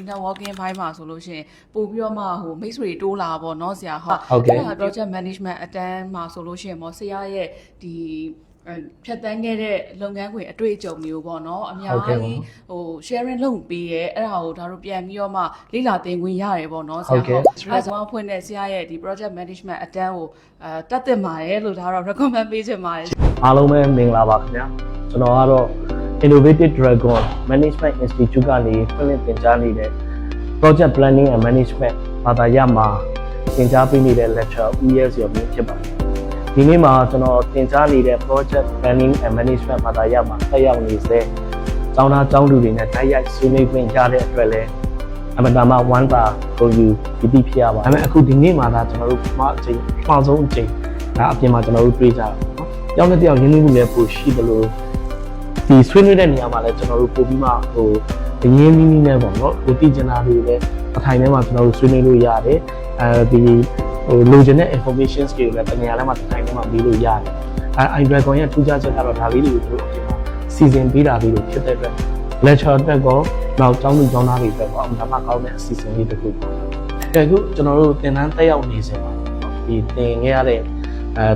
networking ဘိုင်းမှာဆိုလို့ရှိရင်ပို့ပြီးတော့မှဟိုမိတ်ဆွေတိုးလာပေါ့နော်ဆရာဟုတ်အဲ့ဒါ project management အတန်းမှာဆိုလို့ရှိရင်ပေါ့ဆရာရဲ့ဒီဖြတ်တန်းခဲ့တဲ့လုပ်ငန်းခွင်အတွေ့အကြုံမျိုးပေါ့နော်အများကြီးဟို sharing လုပ်ပေးရဲအဲ့ဒါကိုဒါတို့ပြန်ပြီးတော့မှလေ့လာသင်ခွင့်ရတယ်ပေါ့နော်ဆရာဟုတ်အဲဒါဖွင့်တဲ့ဆရာရဲ့ဒီ project management အတန်းကိုတက်သင့်ပါတယ်လို့ဒါတော့ recommend ပေးချင်ပါတယ်အားလုံးပဲမင်္ဂလာပါခင်ဗျာကျွန်တော်ကတော့ Innovative Dragon Management Institute ကနေဖွင့်လှစ်သင်ကြားနေတဲ့ Project Planning and Management ဘာသာရပ်မှာသင်ကြားပေးနေတဲ့ lecturer ဦးရဲစောမျိုးဖြစ်ပါတယ်ဒီနေ့မှာကျွန်တော်သင်ကြားနေတဲ့ Project Planning and Management ဘာသာရပ်မှာတက်ရောက်နေစေကျောင်းသားကျောင်းသူတွေနဲ့တိုက်ရိုက်ဆွေးနွေးခွင့်ရတဲ့အတွက်လည်းအမှန်တမ်းဝမ်းသာကိုယူပြီးဖြစ်ရပါဒါပေမဲ့အခုဒီနေ့မှာဒါကျွန်တော်တို့ပထမအချိန်ပထမဆုံးအချိန်ဒါအပြင်မှာကျွန်တော်တို့တွေ့ကြတာနော်ကျောင်းတစ်ယောက်ရင်းနှီးမှုလည်းပိုရှိတယ်လို့ဒီဆွေးနွေးတဲ့နေရာမှာလည်းကျွန်တော်တို့ပို့ပြီးမှဟိုရင်းနှီးနဲ့ပေါ့နော်ဟိုသိကျင်တာတွေလည်းအထိုင်ထဲမှာကျွန်တော်တို့ဆွေးနွေးလို့ရတယ်ဒီဟိုလိုချင်တဲ့ informations တွေကိုလည်းတနေရာထဲမှာအထိုင်ထဲမှာပြီးလို့ရတယ်iDragon ရဲ့ထူးခြားချက်ကတော့ဒါလေးတွေကိုတို့အပြင်မှာစီစဉ်ပေးတာလေးတွေဖြစ်တဲ့အတွက် lecture အတွက်ကောနောက်ကျောင်းသူကျောင်းသားတွေအတွက်ကောအမှန်မှကောင်းတဲ့အစီအစဉ်လေးတစ်ခုပေါ့ဒါအခုကျွန်တော်တို့သင်တန်းတက်ရောက်နေစဉ်ပါဒီသင်ခဲ့ရတဲ့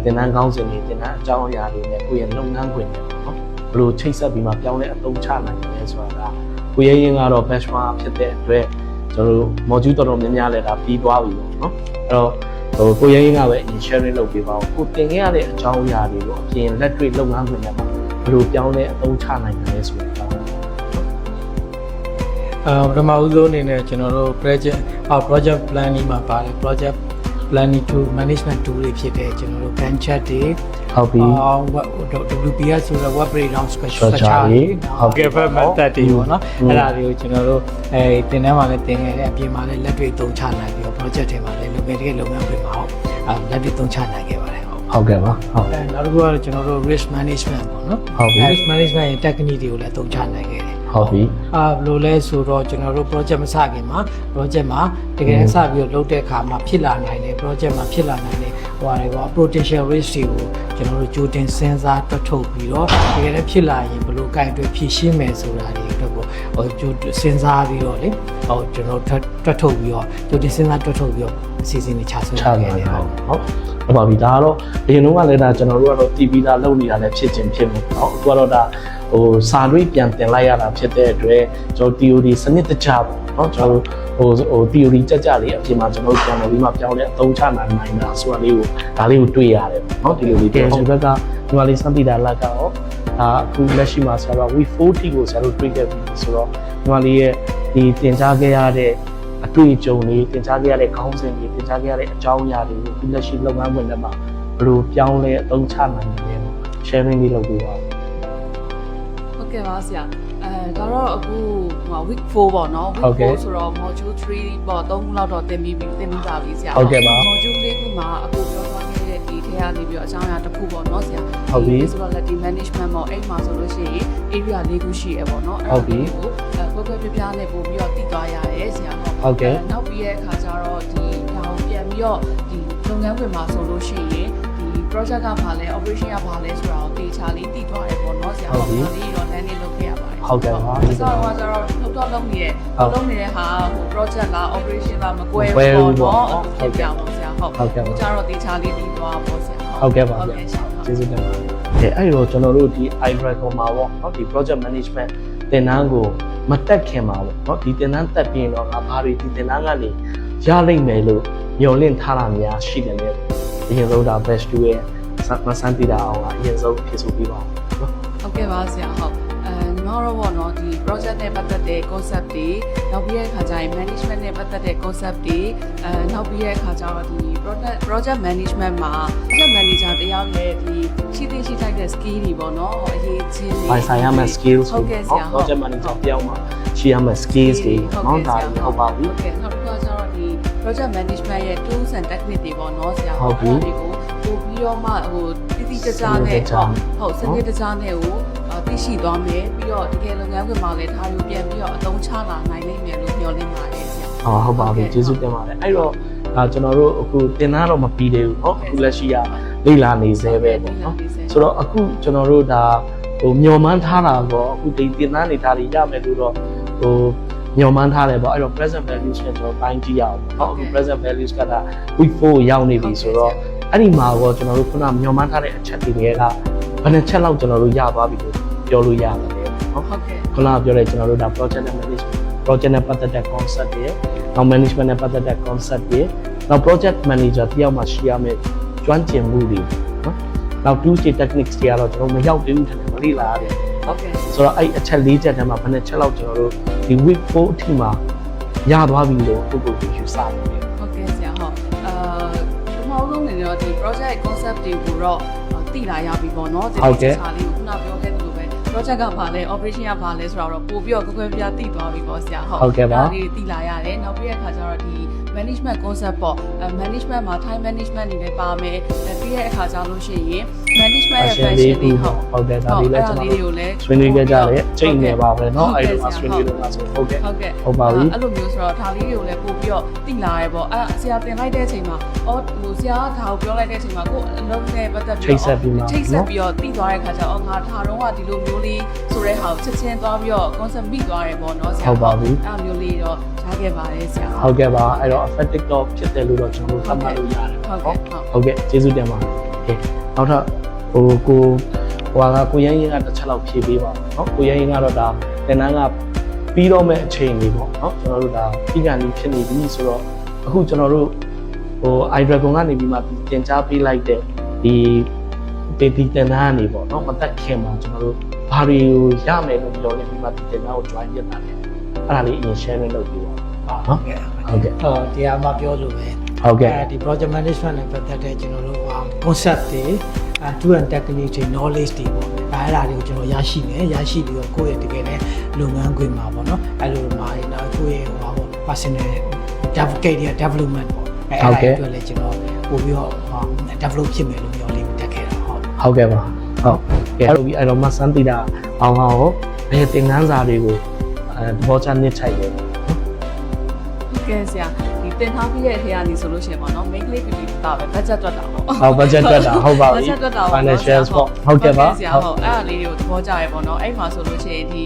သင်တန်းကောင်းစဉ်တွေသင်တန်းအကြောင်းအရာတွေနဲ့ကိုယ့်ရဲ့လုပ်ငန်းခွင်တွေပေါ့နော်ဘယ်လိုချိတ်ဆက်ပြီးမှပြောင်းလဲအသုံးချနိုင်လဲဆိုတာကကိုရဲရင်ကတော့ bachelor ဖြစ်တဲ့အတွက်ကျွန်တော်တို့ module တော်တော်များများလည်းဒါပြီးသွားပြီပေါ့နော်အဲ့တော့ဟိုကိုရဲရင်ကပဲ sharing လုပ်ပေးပါဦးကိုသင်ခဲ့ရတဲ့အကြောင်းအရာတွေကိုအပြင်လက်တွေ့လုပ်ငန်းခွင်တွေမှာဘယ်လိုပြောင်းလဲအသုံးချနိုင်လဲဆိုတာပထမဦးဆုံးအနေနဲ့ကျွန်တော်တို့ project planning မှာပါတယ် project planning tool management tool တွေဖြစ်တဲ့ကျွန်တော်တို့ Gantt chart တွေဟုတ်ပြီWPS ဆိုတဲ့ web breakdown structure တွေဟုတ်ကဲ့ method တွေပေါ့နော်အဲ့ဒါတွေကိုကျွန်တော်တို့သင်တန်းမှာလည်းသင်ခဲ့တယ်အပြင်မှာလည်းလက်တွေ့သုံးချနိုင်ပြီးတော့ project တွေမှာလည်းလုပ်ငန်းတွေလုပ်ငန်းတွေမှာဟုတ်လက်တွေ့သုံးချနိုင်ခဲ့ပါတယ်ဟုတ်ကဲ့ပါဟုတ်နောက်တစ်ခုကတော့ကျွန်တော်တို့ risk management ပေါ့နော်ဟုတ်ပြီ risk management ရဲ့ technique တွေကိုလည်းသုံးချနိုင်ခဲ့တယ်ဟုတ်ပြီဘယ်လိုလဲဆိုတော့ကျွန်တော်တို့ project မစခင်မှာ project မှာတကယ်စပြီးတော့လုပ်တဲ့အခါမှာဖြစ်လာနိုင်တယ် project မှာဖြစ်လာနိုင်တယ်ဟိုဟာတွေပေါ့ potential risk တွေကိုကျွန်တော်တို့ကြိုတင်စဉ်းစားတွက်ထုတ်ပြီးတော့တကယ်လည်းဖြစ်လာရင်ဘယ်လိုကင်တွယ်ဖြည့်ရှင်းမယ်ဆိုတာတွေအတွက်ကိုဟိုကြိုစဉ်းစားပြီးတော့လေဟိုကျွန်တော်တွက်ထုတ်ပြီးတော့ကြိုတင်စဉ်းစားတွက်ထုတ်ပြီးတော့အစီအစဉ်တွေချဆွဲခဲ့တယ်ဟုတ်ပါပြီဒါကတော့အရင်တုန်းကလည်းဒါကျွန်တော်တို့ကတော့ TV ဒါလုပ်နေတာလည်းဖြစ်ချင်းဖြစ်မယ်ဟုတ်အခုကတော့ဒါဟိုစာတွေပြန်တင်လိုက်ရတာဖြစ်တဲ့အတွက်ကျွန်တော် theory စနစ်တကျပေါ့နော်ကျွန်တော်ဟို theory ကြကြလေးအပြင်မှာကျွန်တော်ပြန်လို့ပြီးမှပြောင်းလဲအသုံးချနိုင်တာဆိုတာလေးကိုဒါလေးကိုတွေ့ရတယ်ပေါ့နော်ဒီလိုလေးဒီဘက်ကဒီမှာလေးစံတိတာလက်ကတော့အခုလက်ရှိမှာဆိုတော့ week 40ကိုဆရာတို့တွေ့ခဲ့ပြီဆိုတော့ဒီမှာလေးရဲ့ဒီတင်ကြားခဲ့ရတဲ့အတွေ့အကြုံတွေတင်ကြားခဲ့ရတဲ့ခေါင်းစဉ်တွေတင်ကြားခဲ့ရတဲ့အကြောင်းအရာတွေကိုဒီလက်ရှိလုပ်ငန်းဝင်တွေမှာဘယ်လိုပြောင်းလဲအသုံးချနိုင်လဲ sharing လေးလုပ်ပေးပါကဲပါဆရာဒါတော့အခု week 4ပေါ့နော် week 4ဆိုတော့ module 3ပေါ့3ခုလောက်တော့သင်ပြီးပါပြီဆရာ ဟုတ်ကဲ့ပါ module 4ခုမှာအခုပြောသွားခဲ့တဲ့ဒီထဲကနေပြီးတော့အကြောင်းအရာတစ်ခုပေါ့နော်ဆရာဟုတ်ပြီဆိုတော့ letting management ပေါ့အဲ့မှာဆိုလို့ရှိရင် area 4ခုရှိရပေါ့နော်ဟုတ်ပြီကိုကွယ်ပြပြနဲ့ပို့ပြီးတော့တည်သွားရတယ်ဆရာဟုတ်ကဲ့နောက်ပြီးရဲ့အခါကျတော့ဒီဒါကိုပြန်ပြီးတော့ဒီလုပ်ငန်းခွင်မှာဆိုလို့ရှိရင်project ကဘာလဲ operation ကဘာလဲဆိုတာကိုတေချာလေးတည်သွားတယ်ပေါ့နော်ဆရာဟုတ်ပြီဒါလေးတော့လမ်းလေးလုပ်ခဲ့ရပါတယ်ဟုတ်ကဲ့ပါဆိုတော့ကျတော့လုပ်နေတဲ့ဟာဟို project လား operation လားမကွဲဘူးပေါ့နော်ဟုတ်ကဲ့ပါဆရာဟုတ်ကဲ့ကျတော့တေချာလေးတည်သွားပါပေါ့ဆရာဟုတ်ကဲ့ပါကျေးဇူးတင်ပါတယ်အဲ့တော့ကျွန်တော်တို့ဒီ iDragon မှာပေါ့နော်ဒီ project management သင်တန်းကိုမတက်ခင်ပါပေါ့နော်ဒီသင်တန်းတက်ပြီးတော့ငါဘာတွေဒီသင်တန်းကနေရလိမ့်မယ်လို့မျှော်လင့်ထားတာများရှိတယ်လေအရင်ဆုံးဒါ best 2ရဲ့စမ်းတည်တာအောင်အရင်ဆုံးဖြည့်ဆိုပြီးပါနော်ဟုတ်ကဲ့ပါဆရာဟုတ်ညီမတို့ပေါ့နော်ဒီ project နဲ့ပတ်သက်တဲ့ concept တွေနောက်ပြီးတဲ့အခါကျရင် management နဲ့ပတ်သက်တဲ့ concept တွေနောက်ပြီးတဲ့အခါကျတော့ဒီ project management မှာ project manager တယောက်ရဲ့ဒီရှိထိုက်တဲ့ skill တွေပေါ့နော်အရေးချင်းတွေပိုင်ဆိုင်ရမယ့် skills ဟုတ်ကဲ့ဆရာ project manager ပြောင်းမှာရှိရမယ့် skills တွေနော်ဒါဟုတ်ပါပြီဟုတ်ကဲ့နောက်တစ်ခါကျတော့ဒီ project management ရဲ့ tools and technique တွေပေါ့နော်ဆရာဟုတ်ပြီဒီကိုပို့ပြီးတော့မှဟိုတိကျကျနဲ့ဟုတ်စနစ်တကျနဲ့ကိုသိရှိသွားမယ်ပြီးတော့တကယ်လုပ်ငန်းခွင်မှာလည်းဒါကိုပြန်ပြီးတော့အသုံးချလာနိုင်နိုင်မယ်လို့မျှော်လင့်ပါတယ်ဆရာဟုတ်ပါပြီကျေးဇူးတင်ပါတယ်အဲ့တော့ကျွန်တော်တို့အခုသင်တန်းတော့မပြီးသေးဘူးဟုတ်အခုလက်ရှိကလေ့လာနေသေးပဲပေါ့နော်ဆိုတော့အခုကျွန်တော်တို့ဒါဟိုမျှော်မှန်းထားတာတော့အခုဒီသင်တန်းတွေဒါတွေရမယ်လို့တော့ဟို ညွန်မှန်းထားတယ်ပေါ့အဲ့တော့ present values နဲ့ကျွန်တော်တိုင်းကြည့်ရအောင်ပေါ့နော်အခု present values ကweek 4ရောက်နေပြီဆိုတော့အဲ့ဒီမှာတော့ကျွန်တော်တို့ခုနညွန်မှန်းထားတဲ့အချက်တွေကဘယ်နှချက်လောက်ကျွန်တော်တို့ရသွားပြီလို့ပြောလို့ရတယ်နော်ဟုတ်ကဲ့ခုနကပြောတဲ့ကျွန်တော်တို့ဒါ project management project နဲ့ပတ်သက်တဲ့ concept တွေနောက် management နဲ့ပတ်သက်တဲ့ concept တွေနောက် project manager တယောက်မှရှိရမယ့်ကျွမ်းကျင်မှုတွေနော်နောက် tools techniques တွေကတော့ကျွန်တော်မရောက်သေးဘူးထင်တယ်မလေ့လာရတယ်ဟုတ်ကဲ့ဆိုတော့အဲ့အချက်၄ချက်တည်းမှာဘယ်နှချက်လောက်ကျွန်တော်တို့ဒီ week 4အထိမှာရသွားပြီလို့ပုဂ္ဂိုလ်ကြီးယူဆတယ်ဟုတ်ကဲ့ဆရာဟုတ်ပထမဆုံးနေတော့ဒီ project concept တွေကိုတော့သိလာရပြီပေါ့နော်ဒီစာလေးကိုခုနပြောခဲ့သလိုပဲ project ကဘာလဲ operation ကဘာလဲဆိုတာတော့ပို့ပြီးတော့ခွဲပြသိသွားပြီပေါ့ဆရာဟုတ်ကဲ့ပါဒီသိလာရတယ်နောက်ပြီးတဲ့အခါကျတော့ဒီ management concept ပေါ့ management မှာ time management နေလည်းပါမယ်ပြီးတဲ့အခါကျလို့ရှိရင် management ရဲ့ function တွေဟုတ်တယ်ဒါလေးလည်းကျွန်တော်ဆွေးနွေးခဲ့ကြတယ်ချိန်နေပါပဲเนาะအဲ့လိုဆွေးနွေးလို့ပါဆိုဟုတ်ကဲ့ဟုတ်ပါပြီအဲ့လိုမျိုးဆိုတော့ဒါလေးတွေကိုလည်းပို့ပြီးတော့သိလာရဲပေါ့အဲ့ဆရာသင်လိုက်တဲ့အချိန်မှာဟိုဆရာကဒါကိုပြောလိုက်တဲ့အချိန်မှာကိုအလုံးနဲ့ပတ်သက်ပြီးချိတ်ဆက်ပြီးတော့သိသွားတဲ့အခါကျတော့ငါထားတော့ကဒီလိုမျိုးလေးဆိုတဲ့ဟာကိုချက်ချင်းသွားပြီးတော့ concept မိသွားတယ်ပေါ့เนาะဆရာဟုတ်ပါပြီအဲ့မျိုးလေးတော့ထားခဲ့ပါတယ်ဆရာဟုတ်ကဲ့ပါအဲ့တော့ effective တော့ဖြစ်တယ်လို့တော့ကျွန်တော်တို့သတ်မှတ်လို့ရတယ်ဟုတ်ကဲ့ကျေးဇူးတင်ပါတယ်โอเคနောက်ထပ်ဟိုကိုရင်းရင်ကတစ်ချက်လောက်ဖြည့်ပေးပါเนาะကိုရင်းရင်ကတော့ဒါသင်တန်းကပြီးတော့မဲ့အချိန်လေးပေါ့เนาะကျွန်တော်တို့ဒါပြီးကန်လေးဖြစ်နေပြီဆိုတော့အခုကျွန်တော်တို့iDragon ကနေပြီးမှတင်ကြားပေးလိုက်တဲ့ဒီသင်တန်းကနေပေါ့เนาะမတက်ခင်မှာကျွန်တော်တို့ဘာတွေကိုရမယ်လို့ပြောနေပြီးမှသင်တန်းကို join ဖြစ်တာလေအဲ့ဒါလေးအရင် share လုပ်ပြီးပါဟုတ်ကဲ့တရားမှပြောလို့ပဲဟုတ်ကဲ့ဒီ project management နဲ့ပတ်သက်တဲ့ကျွန်တော်တို့ concept တွေtool and technique တွေ knowledge တွေပေါ့အဲ့ဒါတွေကိုကျွန်တော်ရရှိမယ်ရရှိပြီးတော့ကိုယ့်ရဲ့တကယ်နဲ့လုပ်ငန်းခွင်မှာပေါ့နော်အဲ့လိုမှာတော့ကိုယ့်ရဲ့ဟိုပါပေါ့ personal development ပေါ့အဲ့ဒါတွေလည်းကျွန်တော်ပို့ပြီးတော့ develop ဖြစ်မယ်လို့ပြောလေးတက်ခဲ့တာဟုတ်ကဲ့ပါဟုတ်ကဲ့အဲ့တော့မဆန်းတီတာအောင်ဟောဘယ်သင်ခန်းစာတွေကိုသဘောချနစ်ချိုက်လဲကဲဆရာဒီတင်ထားပြီးတဲ့အထက်ကနေဆိုလို့ရှိရင်ပေါ့နော် main clip ပြီးတာပဲ budget တွက်တာပေါ့ဟုတ် budget တွက်တာဟုတ်ပါပြီ budget တွက်တာ financial ပေါ့ဟုတ်ကဲ့ပါဆရာဟုတ်အဲ့ဒါလေးတွေကိုသဘောကျရဲပေါ့နော်အဲ့မှာဆိုလို့ရှိရင်ဒီ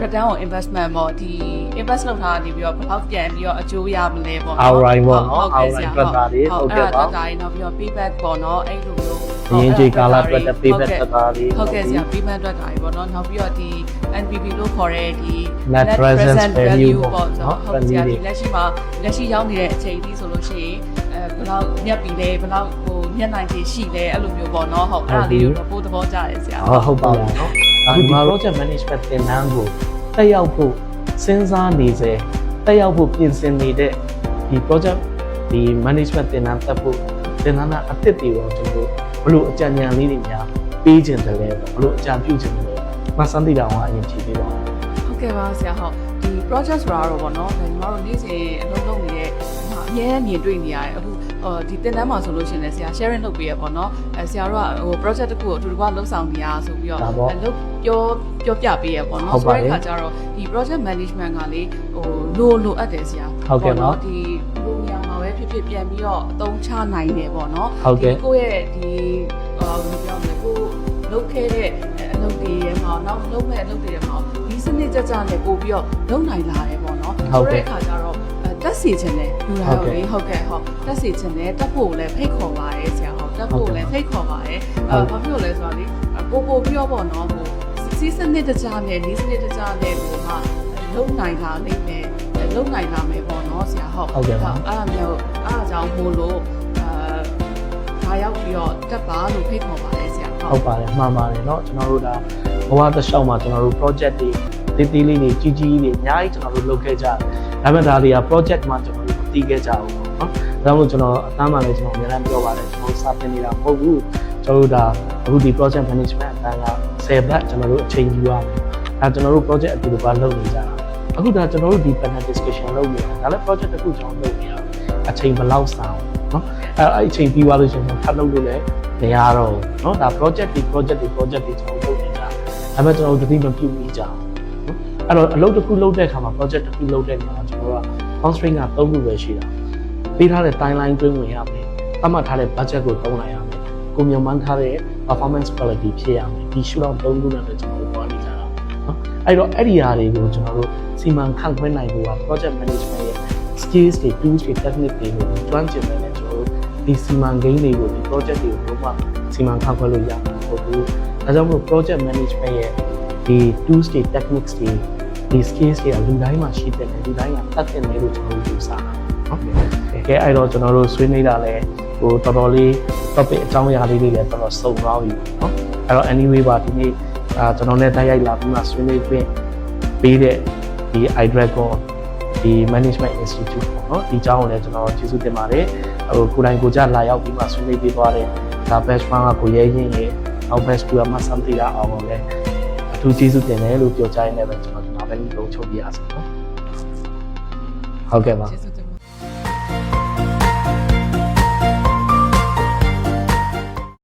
return on investment ပေါ့ဒီ invest လုပ်ထားနေပြီးတော့ဘယ်လောက်ပြန်ပြီးတော့အကျိုးရမလဲပေါ့နော် ROI ပေါ့နော် ROI တွက်တာတွေဟုတ်ကဲ့ပါတွက်တာတွေနောက်ပြီးတော့ payback ပေါ့နော်အဲ့လိုမျိုးရင်းကြီးကာလတွက်တဲ့ payback တွက်တာတွေဟုတ်ကဲ့ဆရာ payback တွက်တာတွေပေါ့နော်နောက်ပြီးတော့ဒီ NPV လို့ခေါ်တဲ့ဒီ net present value ပေါ့နော်ဟုတ်ဆရာဒီလက်ရှိရောက်နေတဲ့အချိန်ကြီးဆိုလို့ရှိရင်ဘယ်လောက်ညက်ပြီလဲဘယ်လောက်ဟိုညက်နိုင်ခြေရှိလဲအဲ့လိုမျိုးပေါ့နော်ဟုတ်အဲ့ဒါလေးကိုတော့ပို့သဘောကျတယ်ဆရာဟုတ်ပါဘူးနော်ဒီမှာ project management သင်တန်းကိုတက်ရောက်ဖို့စဉ်းစားနေစေတက်ရောက်ဖို့ပြင်ဆင်နေတဲ့ဒီ project ဒီ management သင်တန်းတက်ဖို့သင်တန်းအသစ်တွေရောကျွန်တော်ဘလို့အကြံဉာဏ်လေးတွေများပေးခြင်းတယ်လဲဘလို့အကြံပြုခြင်းတယ်မဆန်းတိတာကအရင်ဖြေပေးပါဟုတ်ကဲ့ပါဆရာဟုတ်ဒီ project ဆိုတာတော့ဗောနော်ညီမတို့နေ့စဉ်အလုပ်လုပ်နေတဲ့အများမြင်တွေ့နေရတယ်အခုဒီတင်တန်းမှာဆိုလို့ရှိရင်လည်းဆရာ sharing လုပ်ပေးရပေါ့နော်ဆရာတို့ကဟို project တစ်ခုကိုအတူတကွလှုပ်ဆောင်နေရဆိုပြီးတော့လုပ်ပြောပြပေးရပေါ့နော်ဆိုတဲ့အခါကျတော့ဒီ project management ကလေဟိုလိုအပ်တယ်ဆရာဟုတ်ကဲ့နော်ဒီလူနေရာမှာပဲဖြစ်ဖြစ်ပြန်ပြီးတော့အသုံးချနိုင်တယ်ပေါ့နော်ကိုယ့်ရဲ့ဒီဘယ်လိုပြောမလဲကိုလုပ်ခဲ့တဲ့အလုပ်တွေရဲ့မှာနောက်လုပ်မဲ့အလုပ်တွေရဲ့မှာဒီစနစ်ကြကြနဲ့ပို့ပြီးတော့လုပ်နိုင်လာတယ်ပေါ့နော်ဆိုတဲ့အခါကျတော့တက်စီချင်တယ်လူလာတော့လေဟုတ်ကဲ့ဟုတ်တက်စီချင်တယ်တက်ဖို့လည်းဖိတ်ခေါ်ပါရဲဆရာဟုတ်တက်ဖို့လည်းဖိတ်ခေါ်ပါရဲဘာဖြစ်လို့လဲဆိုတော့လေပို့ပြီးတော့ပေါ့နော်ဟိုစီးစနစ်တကြနဲ့ဒီစနစ်တကြနဲ့ဟိုမှလုံနိုင်တာလိမ့်မယ်လုံနိုင်လာမယ်ပေါ့နော်ဆရာဟုတ်အဲ့ဒါမျိုးအဲ့ဒါကြောင့်မို့လို့ဒါရောက်ပြီးတော့တက်ပါလို့ဖိတ်ခေါ်ပါရဲဆရာဟုတ်ပါတယ်မှန်ပါတယ်เนาะကျွန်တော်တို့ဒါဘဝတစ်လျှောက်မှာကျွန်တော်တို့ project တွေသေးလေးတွေကြီးကြီးတွေအများကြီးကျွန်တော်တို့လုပ်ခဲ့ကြတယ်ဒါပေမဲ့ဒါတွေက project မှာကျွန်တော်တို့မသိခဲ့ကြဘူးเนาะဒါကြောင့်ကျွန်တော်အတန်းမှလည်းကျွန်တော်အများအားပြောပါတယ်ကျွန်တော်စာသင်နေတာမဟုတ်ဘူးကျွန်တော်တို့ဒါအခုဒီ project management အတန်းက10ဘက်ကျွန်တော်တို့အချိန်ယူရမယ်ဒါကျွန်တော်တို့ project အတူတူပါလုပ်နေကြတာအခုဒါကျွန်တော်တို့ဒီ panel discussion လုပ်နေတာဒါလည်း project တစ်ခုကျွန်တော်လုပ်နေတာအချိန်ဘယ်လောက်စာအောင်เนาะအဲ့အချိန်ပြီးသွားလို့ရှိရင်ထပ်လုပ်လို့လည်းမရတော့ဘူးเนาะဒါ project တွေကျွန်တော်လုပ်နေတာဒါပေမဲ့ကျွန်တော်တို့တတိမပြုတ်ပြီးကြအောင်အဲ့တော့အလုပ်တစ်ခုလုပ်တဲ့အခါမှာ project တစ်ခုလုပ်တဲ့နေရာမှာကျွန်တော်တို့က constraint က3ခုပဲရှိတာပေးထားတဲ့ timeline တွင်းဝင်ရမယ်သတ်မှတ်ထားတဲ့ budget ကိုသုံးနိုင်ရမယ်ကိုမြင်မှန်းထားတဲ့ performance quality ဖြစ်ရမယ်ဒီ shootout 3ခုနဲ့ပဲကျွန်တော်တို့ပြောနေကြတာเนาะ အဲ့တော့အဲ့ဒီဟာတွေကိုကျွန်တော်တို့စီမံခန့်ခွဲနိုင်ဖို့က project management ရဲ့ skills တွေ tools တွေ technique တွေကိုကျွမ်းကျင်နေတယ်ကျွန်တော်တို့ဒီစီမံကိန်းတွေကိုဒီ project တွေကိုဘယ်မှစီမံခန့်ခွဲလို့ရမှာမဟုတ်ဘူးဒါကြောင့်မို့ project management ရဲ့ဒီ tools တွေ techniques တွေဒီ skills တွေကလူတိုင်းမှာရှိတဲ့လူတိုင်းကတတ်တဲ့နေလို့ကျွန်တော်တို့ယူဆတာနော်ကဲအဲ့တော့ကျွန်တော်တို့ဆွေးနွေးတာလဲဟိုတော်တော်လေး topic အကြောင်းအရာလေးတွေလည်းတော်တော်စုံသွားပြီနော်အဲ့တော့ anyway ပါဒီနေ့ကျွန်တော်နဲ့တိုက်ရိုက်လာပြီးမှဆွေးနွေးခွင့်ပေးတဲ့ဒီ iDragon ဒီ Management Institute ပေါ့နော်ဒီအကြောင်းကိုလည်းကျွန်တော်ကျေးဇူးတင်ပါတယ်ဟိုကိုယ်တိုင်ကိုကြလာရောက်ပြီးမှဆွေးနွေးပေးသွားတဲ့ဒါ batch 1ကကိုရဲရင်ရဲ့နောက် batch 2ကမှစမ်းသိတာအောင်ကိုလည်းအထူးကျေးဇူးတင်တယ်လို့ပြောကြားရင်းနဲ့ပဲကျွန်တော်ဒီမှာပဲလုံးချုပ်ပြရစီနော်ဟုတ်ကဲ့ပါ